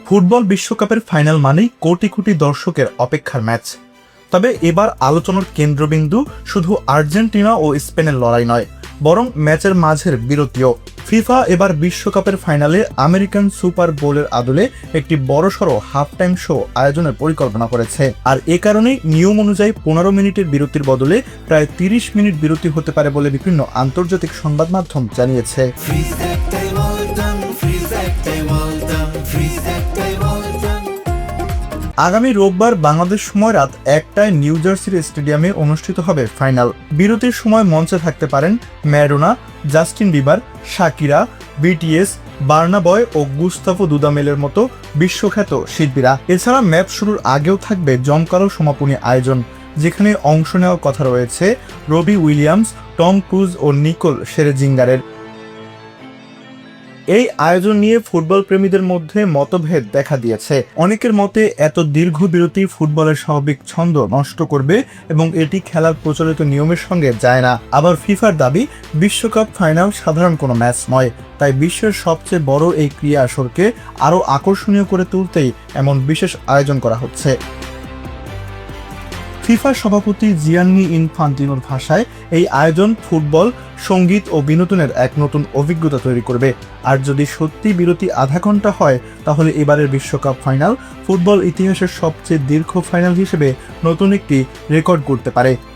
Football বিশ্বকাপের final মানেই কোটি কোটি দর্শকের অপেক্ষার ম্যাচ। তবে এবার আলোচনার কেন্দ্রবিন্দু শুধু আর্জেন্টিনা ও স্পেনের লড়াই নয়, বরং ম্যাচের মাঝের বিরতিও। ফিফা এবার বিশ্বকাপের ফাইনালে আমেরিকান সুপার বোলের আদলে একটি বড়সড় হাফ টাইম শো আয়োজনের পরিকল্পনা করেছে। আর এ কারণেই নিয়ম অনুযায়ী 15 মিনিটের বিরতির বদলে প্রায় 30 মিনিট বিরতি হতে পারে বলে বিভিন্ন আন্তর্জাতিক সংবাদ মাধ্যম জানিয়েছে। আগামী রোববার বাংলাদেশ সময় রাত 1টায় নিউ জার্সির স্টেডিয়ামে অনুষ্ঠিত হবে ফাইনাল। বিরতির সময় মঞ্চে থাকতে পারেন Maradona, Justin Bieber, Shakira, BTS, Burna Boy ও গুস্তাভো দুদামেলের মতো বিশ্বখ্যাত শিল্পীরা। এছাড়া ম্যাচ শুরুর আগেও থাকবে জমকালো সমাপনী আয়োজন, যেখানে অংশ নেওয়ার কথা রয়েছে রবি উইলিয়ামস, টম ক্রুজ ও নিকোল শেরেজিঙ্গারের। এই আয়োজন নিয়ে ফুটবল প্রেমীদের মধ্যে মতভেদ দেখা দিয়েছে। অনেকের মতে এত দীর্ঘ বিরতি ফুটবলের স্বাভাবিক ছন্দ নষ্ট করবে এবং এটি খেলার প্রচলিত নিয়মের সঙ্গে যায় না। আবার ফিফার দাবি, বিশ্বকাপ ফাইনাল সাধারণ কোনো ম্যাচ নয়, তাই বিশ্বের সবচেয়ে বড় এই ক্রীড়া আসরকে আরও আকর্ষণীয় করে তুলতেই এমন বিশেষ আয়োজন করা হচ্ছে। ফিফা সভাপতি জিয়ান্নি ইনফান্তিনোর ভাষায় এই আয়োজন ফুটবল, সঙ্গীত ও বিনোদনের এক নতুন অভিজ্ঞতা তৈরি করবে। আর যদি সত্যি বিরতি আধা ঘন্টা হয়, তাহলে এবারের বিশ্বকাপ ফাইনাল ফুটবল ইতিহাসের সবচেয়ে দীর্ঘ ফাইনাল হিসেবে নতুন একটি রেকর্ড করতে পারে।